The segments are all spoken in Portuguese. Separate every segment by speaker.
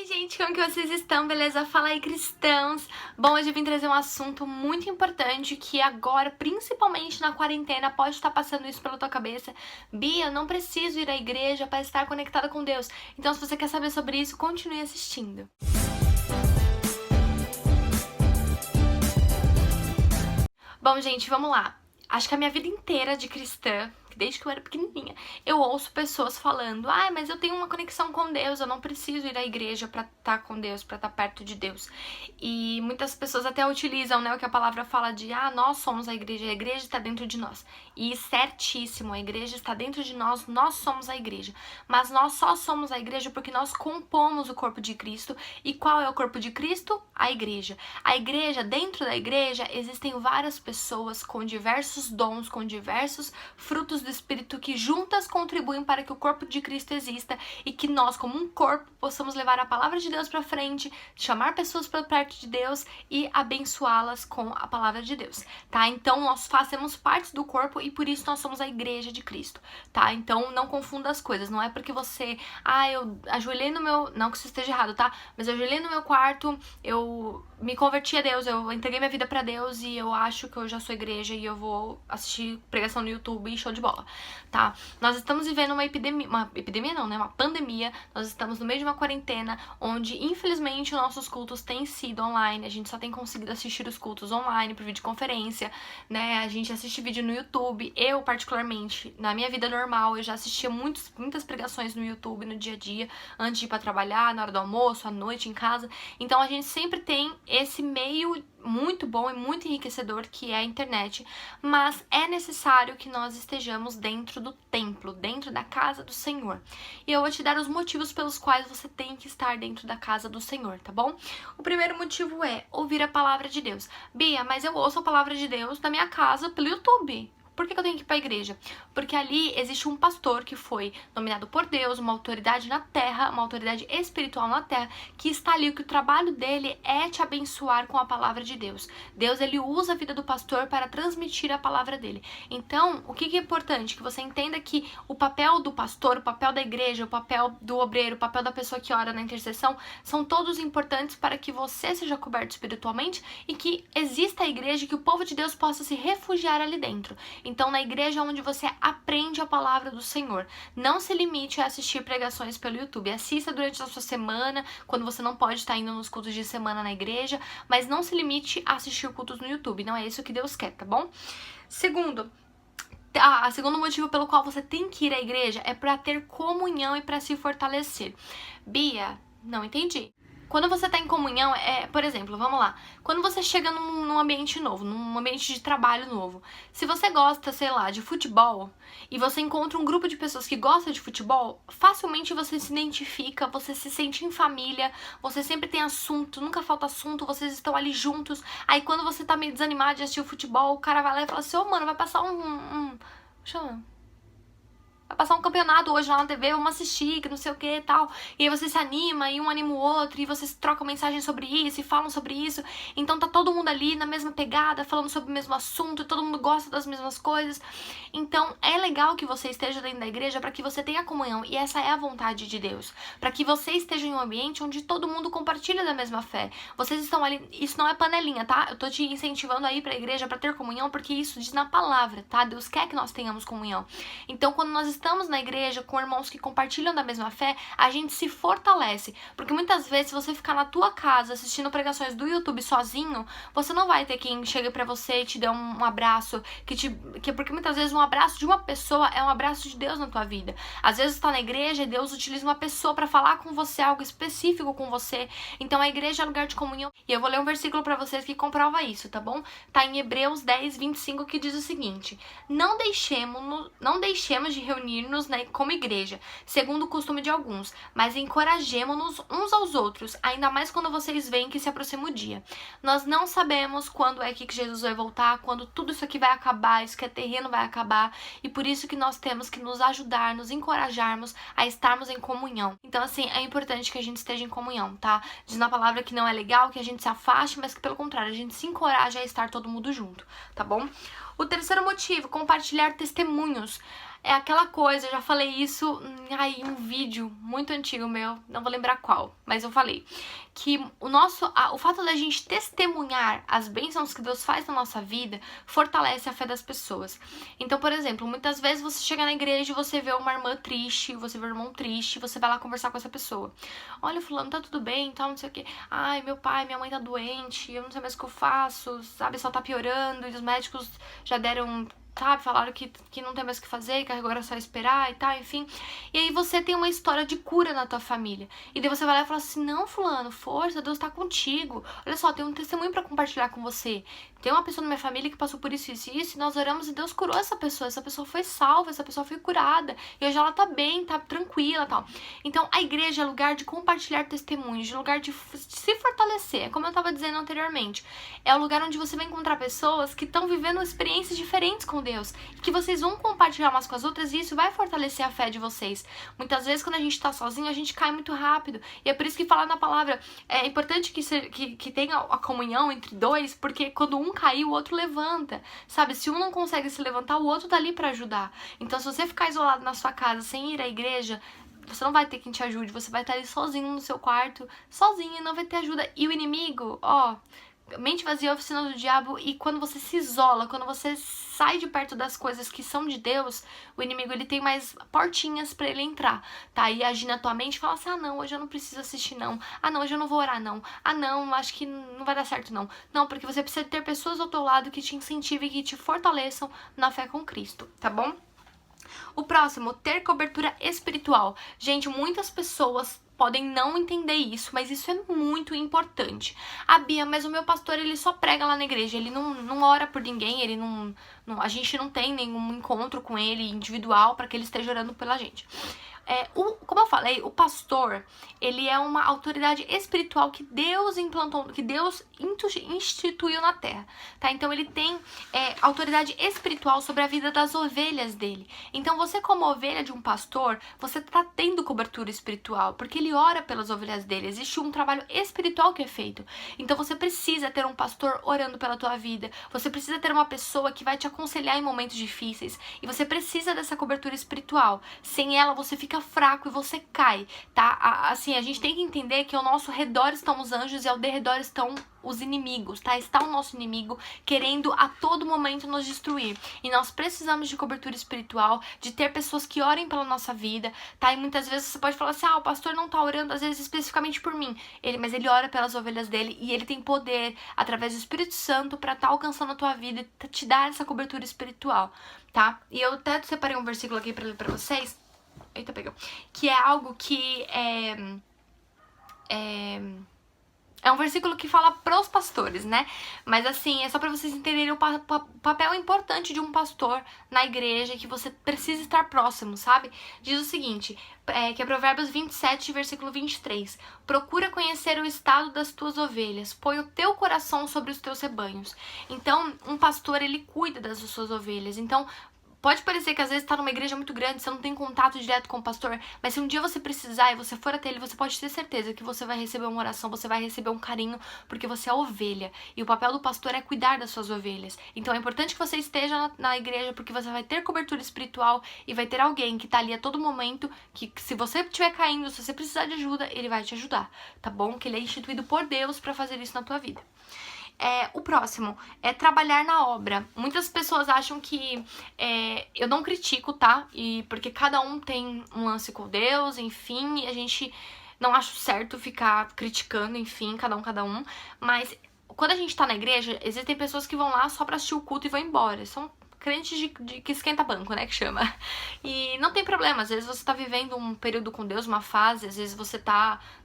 Speaker 1: aí, gente, como que vocês estão? Beleza? Fala aí, cristãos! Bom, hoje eu vim trazer um assunto muito importante que agora, principalmente na quarentena, pode estar passando isso pela tua cabeça. Bia, eu não preciso ir à igreja para estar conectada com Deus. Então, se você quer saber sobre isso, continue assistindo. Bom, gente, vamos lá. Acho que a minha vida inteira de cristã, desde que eu era pequenininha, eu ouço pessoas falando: ah, mas eu tenho uma conexão com Deus, eu não preciso ir à igreja pra estar com Deus, pra estar perto de Deus. E muitas pessoas até utilizam, né, o que a palavra fala de: ah, nós somos a igreja está dentro de nós. E certíssimo, a igreja está dentro de nós, nós somos a igreja. Mas nós só somos a igreja porque nós compomos o corpo de Cristo. E qual é o corpo de Cristo? A igreja. A igreja, dentro da igreja, existem várias pessoas com diversos dons, com diversos frutos do Espírito que juntas contribuem para que o corpo de Cristo exista e que nós, como um corpo, possamos levar a palavra de Deus para frente, chamar pessoas para perto de Deus e abençoá-las com a palavra de Deus, tá? Então, nós fazemos parte do corpo e por isso nós somos a igreja de Cristo, tá? Então, não confunda as coisas. Não é porque você, eu ajoelhei no meu... Não que isso esteja errado, tá? Mas eu ajoelhei no meu quarto, eu me converti a Deus, eu entreguei minha vida pra Deus e eu acho que eu já sou igreja e eu vou assistir pregação no YouTube e show de bola, tá? Nós estamos vivendo uma epidemia não, né? Uma pandemia. Nós estamos no meio de uma quarentena onde, infelizmente, os nossos cultos têm sido online. A gente só tem conseguido assistir os cultos online por videoconferência, né? A gente assiste vídeo no YouTube. Eu, particularmente, na minha vida normal, eu já assistia muitas pregações no YouTube no dia a dia, antes de ir pra trabalhar, na hora do almoço, à noite, em casa. Então, a gente sempre tem esse meio muito bom e muito enriquecedor que é a internet, mas é necessário que nós estejamos dentro do templo, dentro da casa do Senhor. E eu vou te dar os motivos pelos quais você tem que estar dentro da casa do Senhor, tá bom? O primeiro motivo é ouvir a palavra de Deus. Bia, mas eu ouço a palavra de Deus da minha casa pelo YouTube. Por que eu tenho que ir para a igreja? Porque ali existe um pastor que foi nomeado por Deus, uma autoridade na terra, uma autoridade espiritual na terra, que está ali, que o trabalho dele é te abençoar com a palavra de Deus. Deus, ele usa a vida do pastor para transmitir a palavra dele. Então, o que é importante? Que você entenda que o papel do pastor, o papel da igreja, o papel do obreiro, o papel da pessoa que ora na intercessão, são todos importantes para que você seja coberto espiritualmente e que exista a igreja e que o povo de Deus possa se refugiar ali dentro. Então, na igreja onde você aprende a palavra do Senhor. Não se limite a assistir pregações pelo YouTube. Assista durante a sua semana, quando você não pode estar indo nos cultos de semana na igreja, mas não se limite a assistir cultos no YouTube. Não é isso que Deus quer, tá bom? Segundo motivo pelo qual você tem que ir à igreja é para ter comunhão e para se fortalecer. Bia, não entendi. Quando você tá em comunhão, por exemplo, vamos lá, quando você chega num ambiente novo, num ambiente de trabalho novo, se você gosta, sei lá, de futebol, e você encontra um grupo de pessoas que gosta de futebol, facilmente você se identifica, você se sente em família, você sempre tem assunto, nunca falta assunto, vocês estão ali juntos. Aí quando você tá meio desanimado de assistir o futebol, o cara vai lá e fala assim: ô, mano, vai passar vai passar um campeonato hoje lá na TV, vamos assistir, que não sei o que e tal. E aí você se anima, e um anima o outro, e vocês trocam mensagem sobre isso, e falam sobre isso. Então tá todo mundo ali na mesma pegada, falando sobre o mesmo assunto, e todo mundo gosta das mesmas coisas. Então é legal que você esteja dentro da igreja para que você tenha comunhão, e essa é a vontade de Deus. Para que você esteja em um ambiente onde todo mundo compartilha da mesma fé. Vocês estão ali, isso não é panelinha, tá? Eu tô te incentivando a ir pra igreja para ter comunhão, porque isso diz na palavra, tá? Deus quer que nós tenhamos comunhão. Então quando nós estamos na igreja com irmãos que compartilham da mesma fé, a gente se fortalece. Porque muitas vezes, se você ficar na tua casa assistindo pregações do YouTube sozinho, você não vai ter quem chegue pra você e te dê um abraço, porque muitas vezes um abraço de uma pessoa é um abraço de Deus na tua vida. Às vezes você tá na igreja e Deus utiliza uma pessoa pra falar com você, algo específico com você. Então a igreja é lugar de comunhão. E eu vou ler um versículo pra vocês que comprova isso, tá bom? Tá em Hebreus 10, 25, que diz o seguinte: não deixemos de reunir-nos, né, como igreja, segundo o costume de alguns, mas encorajemo-nos uns aos outros, ainda mais quando vocês veem que se aproxima o dia. Nós não sabemos quando é que Jesus vai voltar, quando tudo isso aqui vai acabar, isso que é terreno vai acabar, e por isso que nós temos que nos ajudar, nos encorajarmos a estarmos em comunhão. Então, assim, é importante que a gente esteja em comunhão, tá? Diz na palavra que não é legal que a gente se afaste, mas que pelo contrário, a gente se encoraja a estar todo mundo junto, tá bom? O terceiro motivo, compartilhar testemunhos. É aquela coisa, eu já falei isso em um vídeo muito antigo meu, não vou lembrar qual, mas eu falei que o fato da gente testemunhar as bênçãos que Deus faz na nossa vida fortalece a fé das pessoas. Então, por exemplo, muitas vezes você chega na igreja e você vê uma irmã triste, você vê um irmão triste, você vai lá conversar com essa pessoa. Olha, fulano, tá tudo bem, tal, não sei o que. Ai, meu pai, minha mãe tá doente, eu não sei mais o que eu faço, sabe, só tá piorando, e os médicos já deram, sabe, falaram que não tem mais o que fazer, que agora é só esperar e tal, enfim. E aí você tem uma história de cura na tua família. E daí você vai lá e fala assim, não, fulano, força, Deus tá contigo. Olha só, tem um testemunho pra compartilhar com você. Tem uma pessoa na minha família que passou por isso, isso e isso, e nós oramos e Deus curou essa pessoa foi salva, essa pessoa foi curada, e hoje ela tá bem, tá tranquila e tal. Então, a igreja é lugar de compartilhar testemunhos, de lugar de se fortalecer, é como eu tava dizendo anteriormente. É o lugar onde você vai encontrar pessoas que estão vivendo experiências diferentes com Deus, e que vocês vão compartilhar umas com as outras, e isso vai fortalecer a fé de vocês. Muitas vezes, quando a gente tá sozinho, a gente cai muito rápido, e é por isso que falar na palavra, é importante que tenha a comunhão entre dois, porque quando um cair, o outro levanta, sabe? Se um não consegue se levantar, o outro tá ali pra ajudar. Então, se você ficar isolado na sua casa, sem ir à igreja, você não vai ter quem te ajude, você vai estar ali sozinho no seu quarto, sozinho, e não vai ter ajuda. E o inimigo, ó, mente vazia é a oficina do diabo, e quando você se isola, quando você sai de perto das coisas que são de Deus, o inimigo, ele tem mais portinhas pra ele entrar, tá? E agir na tua mente e falar assim, ah não, hoje eu não preciso assistir não, ah não, hoje eu não vou orar não, ah não, acho que não vai dar certo não. Não, porque você precisa ter pessoas ao teu lado que te incentivem, que te fortaleçam na fé com Cristo, tá bom? O próximo, ter cobertura espiritual. Gente, muitas pessoas podem não entender isso, mas isso é muito importante. Ah, Bia, mas o meu pastor, ele só prega lá na igreja, ele não ora por ninguém, ele a gente não tem nenhum encontro com ele individual para que ele esteja orando pela gente. Como eu falei, o pastor, ele é uma autoridade espiritual que Deus implantou, que Deus instituiu na terra, tá? Então ele tem autoridade espiritual sobre a vida das ovelhas dele. Então você, como ovelha de um pastor, você tá tendo cobertura espiritual, porque ele ora pelas ovelhas dele. Existe um trabalho espiritual que é feito. Então você precisa ter um pastor orando pela tua vida, você precisa ter uma pessoa que vai te aconselhar em momentos difíceis, e você precisa dessa cobertura espiritual. Sem ela, você fica fraco e você cai, tá? Assim, a gente tem que entender que ao nosso redor estão os anjos e ao derredor estão os inimigos, tá? Está o nosso inimigo querendo a todo momento nos destruir. E nós precisamos de cobertura espiritual, de ter pessoas que orem pela nossa vida, tá? E muitas vezes você pode falar assim, o pastor não tá orando, às vezes, especificamente por mim. Mas ele ora pelas ovelhas dele, e ele tem poder, através do Espírito Santo, pra estar alcançando a tua vida e te dar essa cobertura espiritual, tá? E eu até separei um versículo aqui pra ler pra vocês. Eita, pegou. Que é algo que é um versículo que fala pros pastores, né? Mas assim, é só pra vocês entenderem o papel importante de um pastor na igreja, que você precisa estar próximo, sabe? Diz o seguinte, que é Provérbios 27, versículo 23. Procura conhecer o estado das tuas ovelhas, põe o teu coração sobre os teus rebanhos. Então, um pastor, ele cuida das suas ovelhas. Então, pode parecer que às vezes tá numa igreja muito grande, você não tem contato direto com o pastor, mas se um dia você precisar e você for até ele, você pode ter certeza que você vai receber uma oração, você vai receber um carinho, porque você é ovelha. E o papel do pastor é cuidar das suas ovelhas. Então é importante que você esteja na igreja, porque você vai ter cobertura espiritual e vai ter alguém que tá ali a todo momento, que se você estiver caindo, se você precisar de ajuda, ele vai te ajudar, tá bom? Que ele é instituído por Deus pra fazer isso na tua vida. O próximo é trabalhar na obra. Muitas pessoas acham que eu não critico, tá? Porque cada um tem um lance com Deus, enfim, e a gente não acha certo ficar criticando, enfim, cada um. Mas quando a gente tá na igreja, existem pessoas que vão lá só pra assistir o culto e vão embora. São crentes que esquenta banco, né, que chama. E não tem problema, às vezes você tá vivendo um período com Deus, uma fase, às vezes você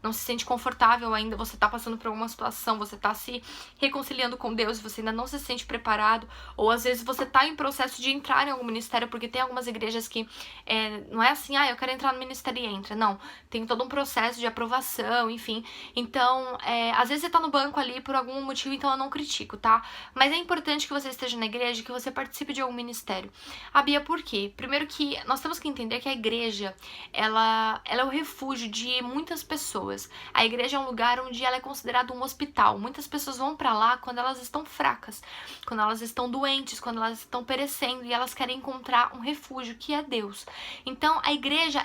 Speaker 1: não se sente confortável ainda, você tá passando por alguma situação, você tá se reconciliando com Deus e você ainda não se sente preparado, ou às vezes você tá em processo de entrar em algum ministério, porque tem algumas igrejas que não é assim, eu quero entrar no ministério e entra, não, tem todo um processo de aprovação, enfim, então, às vezes você tá no banco ali por algum motivo, então eu não critico, tá? Mas é importante que você esteja na igreja, que você participe de um ministério. A Bia, por quê? Primeiro que nós temos que entender que a igreja, ela é o refúgio de muitas pessoas. A igreja é um lugar onde ela é considerada um hospital. Muitas pessoas vão pra lá quando elas estão fracas, quando elas estão doentes, quando elas estão perecendo e elas querem encontrar um refúgio que é Deus. Então, a igreja,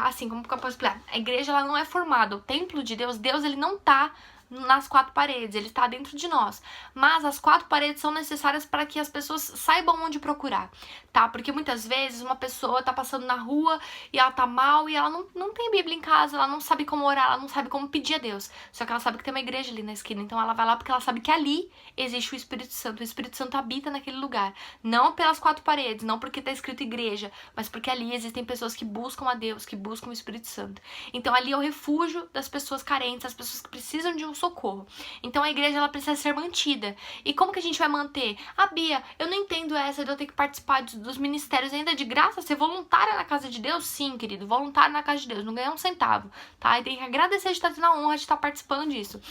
Speaker 1: assim, como que eu posso explicar? A igreja, ela não é formada. O templo de Deus, ele não tá nas quatro paredes, ele está dentro de nós. Mas as quatro paredes são necessárias para que as pessoas saibam onde procurar, tá? Porque muitas vezes uma pessoa tá passando na rua e ela tá mal e ela não tem Bíblia em casa, ela não sabe como orar, ela não sabe como pedir a Deus. Só que ela sabe que tem uma igreja ali na esquina, então ela vai lá porque ela sabe que ali existe o Espírito Santo. O Espírito Santo habita naquele lugar. Não pelas quatro paredes, não porque tá escrito igreja, mas porque ali existem pessoas que buscam a Deus, que buscam o Espírito Santo. Então ali é o refúgio das pessoas carentes, as pessoas que precisam de um socorro. Então a igreja, ela precisa ser mantida. E como que a gente vai manter? Ah, Bia, eu não entendo essa de eu ter que participar dos ministérios ainda de graça, ser voluntária na casa de Deus? Sim, querido, voluntário na casa de Deus, não ganha um centavo, tá? E tem que agradecer de estar tendo a honra de estar participando disso.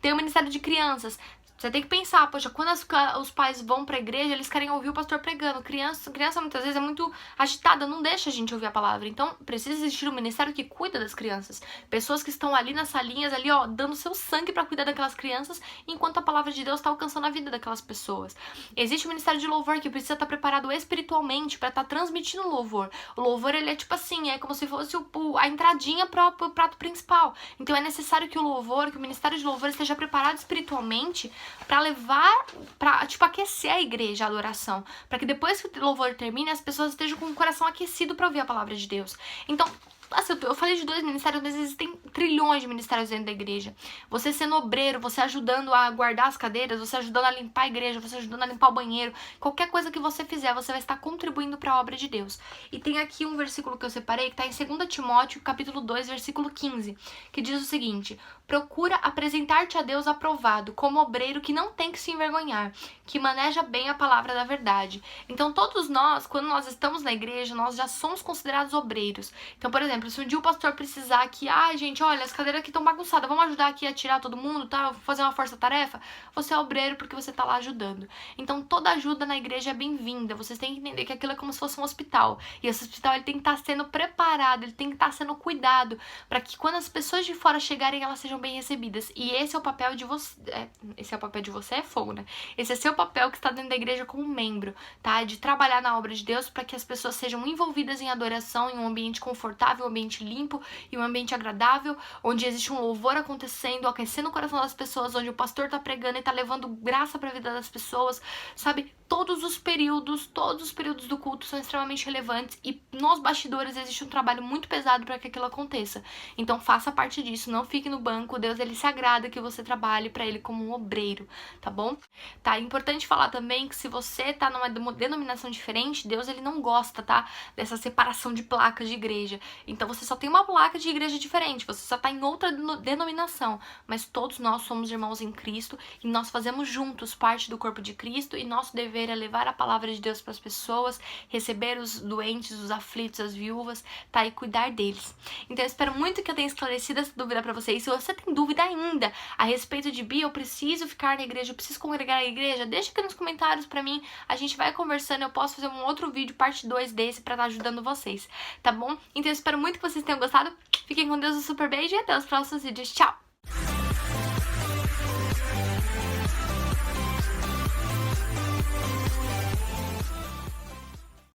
Speaker 1: Tem o Ministério de Crianças. Você tem que pensar, poxa, quando os pais vão pra igreja, eles querem ouvir o pastor pregando. Criança muitas vezes é muito agitada, não deixa a gente ouvir a palavra. Então, precisa existir um ministério que cuida das crianças. Pessoas que estão ali nas salinhas, ali, ó, dando seu sangue pra cuidar daquelas crianças, enquanto a palavra de Deus tá alcançando a vida daquelas pessoas. Existe o ministério de louvor, que precisa estar preparado espiritualmente pra estar transmitindo louvor. O louvor, ele é tipo assim, é como se fosse a entradinha pro prato principal. Então, é necessário que o ministério de louvor esteja preparado espiritualmente pra levar, pra, tipo, aquecer a igreja, a adoração. Pra que depois que o louvor termine, as pessoas estejam com o coração aquecido pra ouvir a palavra de Deus. Então, assim, eu falei de 2 ministérios, mas existem trilhões de ministérios dentro da igreja. Você sendo obreiro, você ajudando a guardar as cadeiras, você ajudando a limpar a igreja, você ajudando a limpar o banheiro, qualquer coisa que você fizer, você vai estar contribuindo para a obra de Deus. E tem aqui um versículo que eu separei, que está em 2 Timóteo, capítulo 2, versículo 15, que diz o seguinte: procura apresentar-te a Deus aprovado, como obreiro que não tem que se envergonhar, que maneja bem a palavra da verdade. Então, todos nós, quando nós estamos na igreja, nós já somos considerados obreiros. Então, por exemplo, se um dia o pastor precisar que, gente, olha, as cadeiras aqui estão bagunçadas, vamos ajudar aqui a tirar todo mundo, tá? Fazer uma força-tarefa, você é obreiro porque você tá lá ajudando. Então, toda ajuda na igreja é bem-vinda. Vocês têm que entender que aquilo é como se fosse um hospital. E esse hospital, ele tem que estar sendo preparado, ele tem que estar sendo cuidado, para que quando as pessoas de fora chegarem, elas sejam bem recebidas. E esse é o papel de você. Esse é o papel de você, é fogo, né? Esse é seu papel que está dentro da igreja como membro, tá? De trabalhar na obra de Deus para que as pessoas sejam envolvidas em adoração, em um ambiente confortável, um ambiente limpo e um ambiente agradável, onde existe um louvor acontecendo, aquecendo o coração das pessoas, onde o pastor tá pregando e tá levando graça para a vida das pessoas, sabe? Todos os períodos do culto são extremamente relevantes e nos bastidores existe um trabalho muito pesado para que aquilo aconteça. Então faça parte disso, não fique no banco. Deus, ele se agrada que você trabalhe para ele como um obreiro, tá bom? Tá, é importante falar também que se você tá numa denominação diferente, Deus, ele não gosta, tá? Dessa separação de placas de igreja. Então você só tem uma placa de igreja diferente, você só tá em outra denominação, mas todos nós somos irmãos em Cristo e nós fazemos juntos parte do corpo de Cristo e nosso dever é levar a palavra de Deus para as pessoas, receber os doentes, os aflitos, as viúvas, tá? E cuidar deles. Então eu espero muito que eu tenha esclarecido essa dúvida para vocês. Se você tem dúvida ainda a respeito de Bia, eu preciso ficar na igreja, eu preciso congregar na igreja, deixa aqui nos comentários pra mim, a gente vai conversando, eu posso fazer um outro vídeo, parte 2 desse, pra estar ajudando vocês, tá bom? Então eu espero muito que vocês tenham gostado, fiquem com Deus, um super beijo e até os próximos vídeos, tchau!